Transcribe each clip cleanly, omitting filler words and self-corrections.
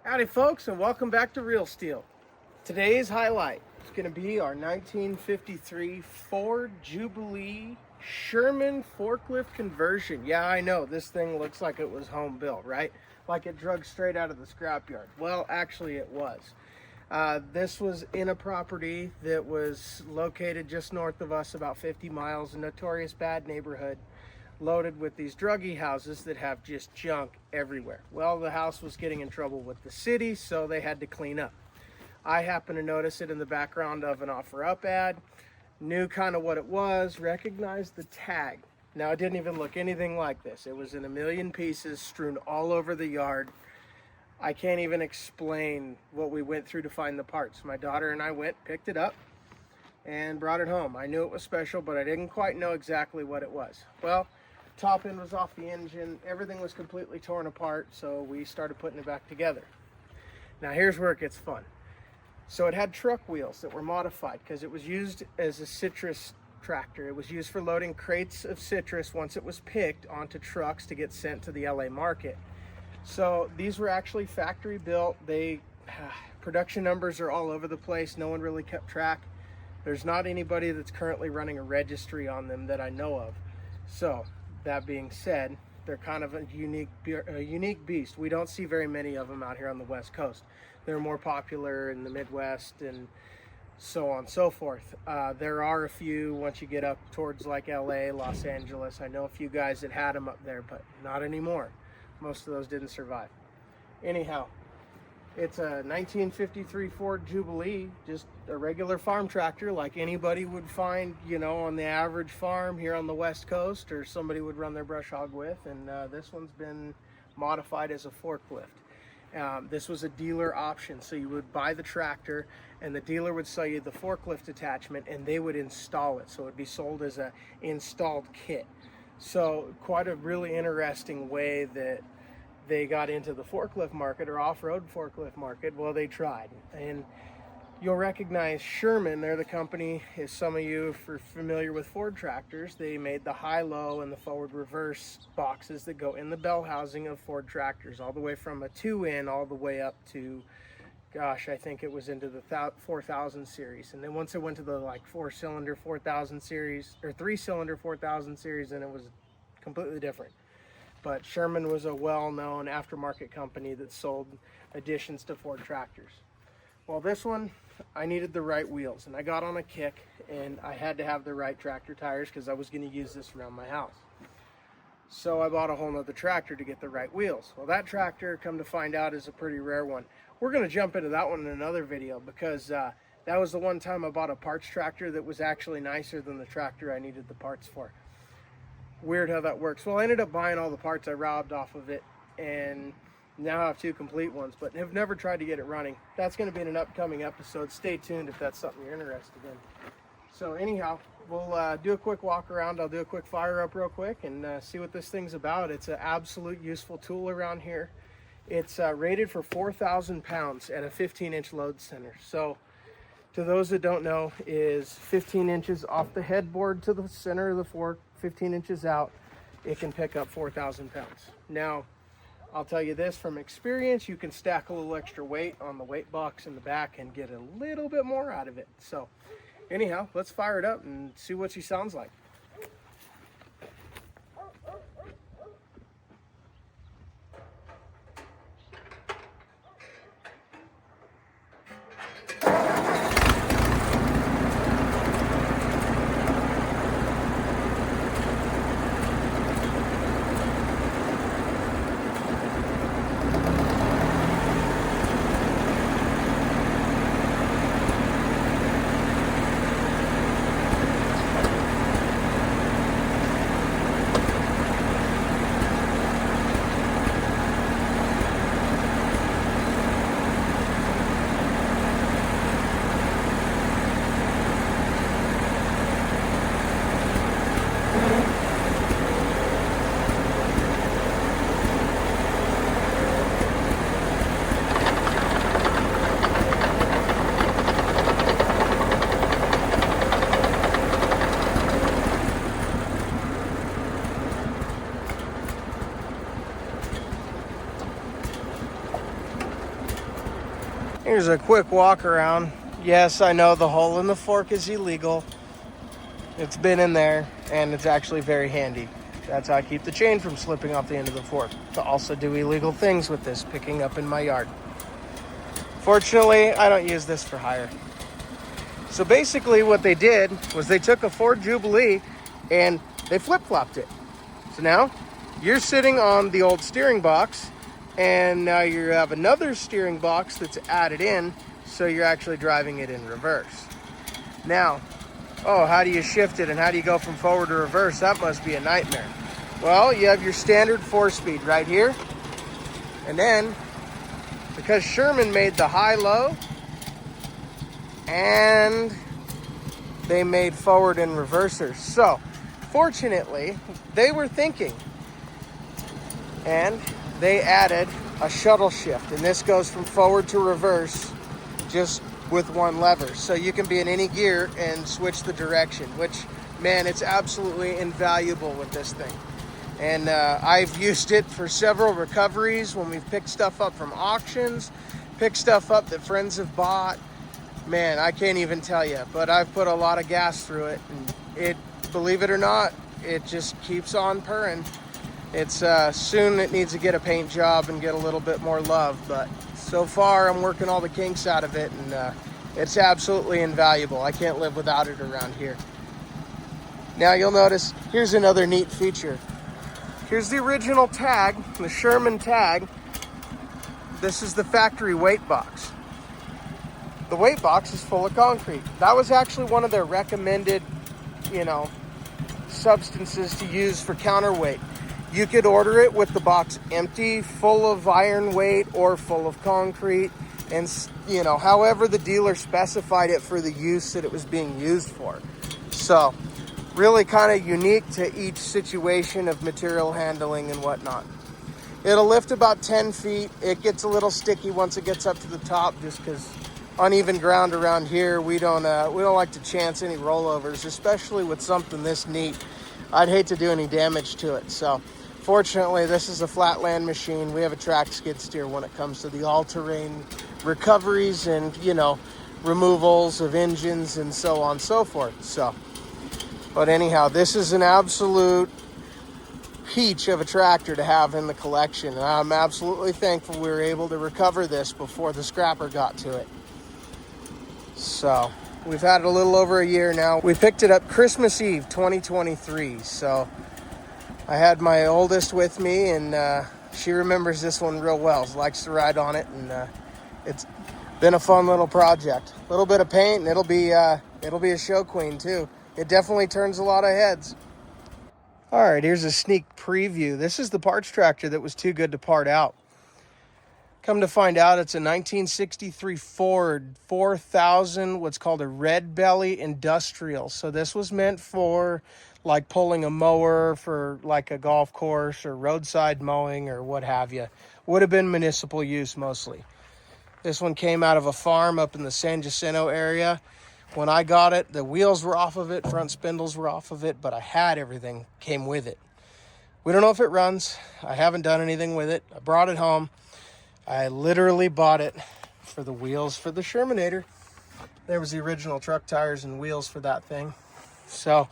Howdy folks, and welcome back to Real Steel. Today's highlight is going to be our 1953 Ford Jubilee Sherman forklift conversion. Yeah, I know, this thing looks like it was home built, right? Like it drug straight out of the scrapyard. Well, actually it was. This was in a property that was located just north of us, about 50 miles, a notorious bad neighborhood, loaded with these druggie houses that have just junk everywhere. Well, the house was getting in trouble with the city, so they had to clean up. I happened to notice it in the background of an OfferUp ad, knew kind of what it was, recognized the tag. Now, it didn't even look anything like this. It was in a million pieces, strewn all over the yard. I can't even explain what we went through to find the parts. My daughter and I went, picked it up, and brought it home. I knew it was special, but I didn't quite know exactly what it was. Well, top end was off the engine, everything was completely torn apart, so we started putting it back together. Now here's where it gets fun. So it had truck wheels that were modified because it was used as a citrus tractor. It was used for loading crates of citrus once it was picked onto trucks to get sent to the LA market. So these were actually factory built. Production numbers are all over the place. No one really kept track. There's not anybody that's currently running a registry on them that I know of. So that being said, they're kind of a unique beast. We don't see very many of them out here on the West Coast. They're more popular in the Midwest and so on and so forth. There are a few once you get up towards like LA, Los Angeles. I know a few guys that had them up there, but not anymore. Most of those didn't survive. Anyhow, it's a 1953 Ford Jubilee, just a regular farm tractor like anybody would find, you know, on the average farm here on the West Coast, or somebody would run their brush hog with. And this one's been modified as a forklift. This was a dealer option, so you would buy the tractor and the dealer would sell you the forklift attachment and they would install it. So it would be sold as a installed kit. So quite a really interesting way that they got into the forklift market, or off-road forklift market. Well, they tried. And you'll recognize Sherman. They're the company, if some of you are familiar with Ford tractors, they made the high-low and the forward-reverse boxes that go in the bell housing of Ford tractors, all the way from a 2-in all the way up to, gosh, I think it was into the 4000 series. And then once it went to the like 4-cylinder 4000 series, or 3-cylinder 4000 series, then it was completely different. But Sherman was a well-known aftermarket company that sold additions to Ford tractors. Well, this one, I needed the right wheels, and I got on a kick, and I had to have the right tractor tires because I was going to use this around my house. So I bought a whole nother tractor to get the right wheels. Well, that tractor, come to find out, is a pretty rare one. We're going to jump into that one in another video because that was the one time I bought a parts tractor that was actually nicer than the tractor I needed the parts for. Weird how that works. Well, I ended up buying all the parts I robbed off of it, and now I have 2 complete ones, but have never tried to get it running. That's going to be in an upcoming episode. Stay tuned if that's something you're interested in. So anyhow, we'll do a quick walk around. I'll do a quick fire up real quick and see what this thing's about. It's an absolute useful tool around here. It's rated for 4,000 pounds at a 15-inch load center. So to those that don't know, is 15 inches off the headboard to the center of the fork, 15 inches out, it can pick up 4,000 pounds. Now, I'll tell you this from experience, you can stack a little extra weight on the weight box in the back and get a little bit more out of it. So anyhow, let's fire it up and see what she sounds like. Here's a quick walk around. Yes, I know the hole in the fork is illegal. It's been in there, and it's actually very handy. That's how I keep the chain from slipping off the end of the fork. To also do illegal things with this, picking up in my yard. Fortunately, I don't use this for hire. So basically what they did was they took a Ford Jubilee and they flip-flopped it. So now you're sitting on the old steering box, and now you have another steering box that's added in, so you're actually driving it in reverse. Now, how do you shift it and how do you go from forward to reverse? That must be a nightmare. Well, you have your standard 4-speed right here. And then, because Sherman made the high-low, and they made forward and reversers. So, fortunately, they were thinking, and they added a shuttle shift. And this goes from forward to reverse just with one lever. So you can be in any gear and switch the direction, which, man, it's absolutely invaluable with this thing. And I've used it for several recoveries when we've picked stuff up from auctions, picked stuff up that friends have bought. Man, I can't even tell you, but I've put a lot of gas through it, and it, believe it or not, it just keeps on purring. It's soon it needs to get a paint job and get a little bit more love, but so far I'm working all the kinks out of it, and it's absolutely invaluable. I can't live without it around here. Now you'll notice, here's another neat feature. Here's the original tag, the Sherman tag. This is the factory weight box. The weight box is full of concrete. That was actually one of their recommended, substances to use for counterweight. You could order it with the box empty, full of iron weight, or full of concrete. And, however the dealer specified it for the use that it was being used for. So, really kind of unique to each situation of material handling and whatnot. It'll lift about 10 feet. It gets a little sticky once it gets up to the top, just because uneven ground around here, we don't like to chance any rollovers, especially with something this neat. I'd hate to do any damage to it. So fortunately, this is a flatland machine. We have a track skid steer when it comes to the all-terrain recoveries and, removals of engines and so on and so forth. So, but anyhow, this is an absolute peach of a tractor to have in the collection. And I'm absolutely thankful we were able to recover this before the scrapper got to it. So we've had it a little over a year now. We picked it up Christmas Eve 2023. So I had my oldest with me, and she remembers this one real well. She likes to ride on it, and it's been a fun little project. A little bit of paint, and it'll be a show queen too. It definitely turns a lot of heads. All right, here's a sneak preview. This is the parts tractor that was too good to part out. Come to find out, it's a 1963 Ford 4000, what's called a red belly industrial. So this was meant for like pulling a mower for like a golf course or roadside mowing or what have you. Would have been municipal use mostly. This one came out of a farm up in the San Jacinto area. When I got it, the wheels were off of it, front spindles were off of it, but I had everything, came with it. We don't know if it runs. I haven't done anything with it. I brought it home. I literally bought it for the wheels for the Shermanator. There was the original truck tires and wheels for that thing. So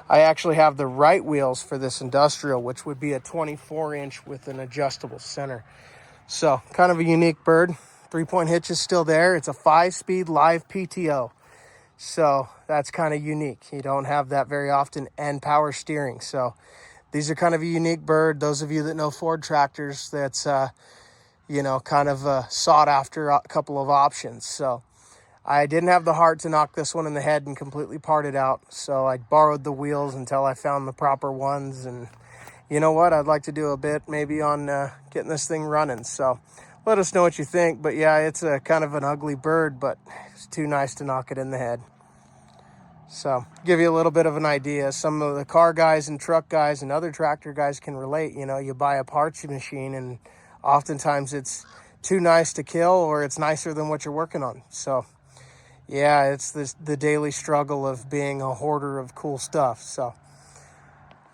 I actually have the right wheels for this industrial, which would be a 24-inch with an adjustable center. So kind of a unique bird. 3-point hitch is still there. It's a 5-speed live PTO. So that's kind of unique. You don't have that very often, and power steering. So these are kind of a unique bird. Those of you that know Ford tractors, that's, kind of sought after a couple of options. So I didn't have the heart to knock this one in the head and completely part it out. So I borrowed the wheels until I found the proper ones. And you know what? I'd like to do a bit maybe on getting this thing running. So let us know what you think. But yeah, it's a kind of an ugly bird, but it's too nice to knock it in the head. So give you a little bit of an idea. Some of the car guys and truck guys and other tractor guys can relate. You buy a parts machine and oftentimes it's too nice to kill, or it's nicer than what you're working on. So yeah, it's the daily struggle of being a hoarder of cool stuff. So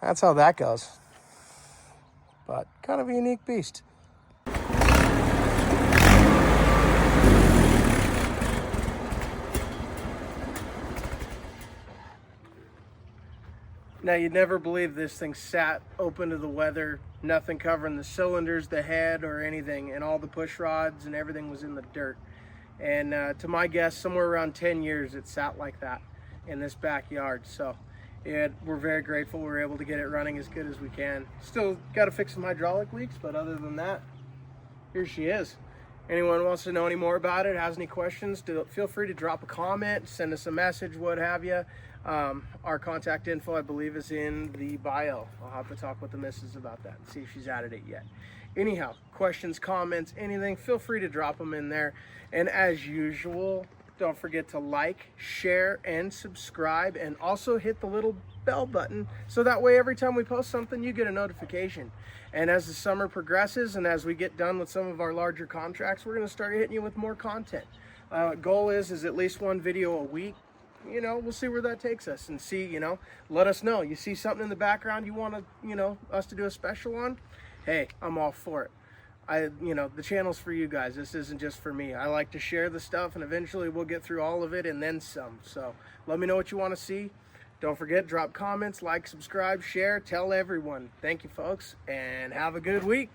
that's how that goes. But kind of a unique beast. Now, you'd never believe this thing sat open to the weather, nothing covering the cylinders, the head, or anything, and all the push rods and everything was in the dirt. And to my guess, somewhere around 10 years it sat like that in this backyard. So we're very grateful we were able to get it running as good as we can. Still got to fix some hydraulic leaks, but other than that, here she is. Anyone wants to know any more about it, has any questions, feel free to drop a comment, send us a message, what have you. Our contact info, I believe, is in the bio. I'll have to talk with the missus about that and see if she's added it yet. Anyhow, questions, comments, anything, feel free to drop them in there. And as usual, don't forget to like, share, and subscribe, and also hit the little bell button so that way every time we post something you get a notification. And as the summer progresses and as we get done with some of our larger contracts, we're going to start hitting you with more content. Goal is at least one video a week. You know, we'll see where that takes us, and see, you know, let us know. You see something in the background you want to, you know, us to do a special on, hey, I'm all for it. You know, the channel's for you guys. This isn't just for me. I like to share the stuff, and eventually we'll get through all of it and then some. So let me know what you want to see. Don't forget, drop comments, like, subscribe, share, tell everyone. Thank you, folks, and have a good week.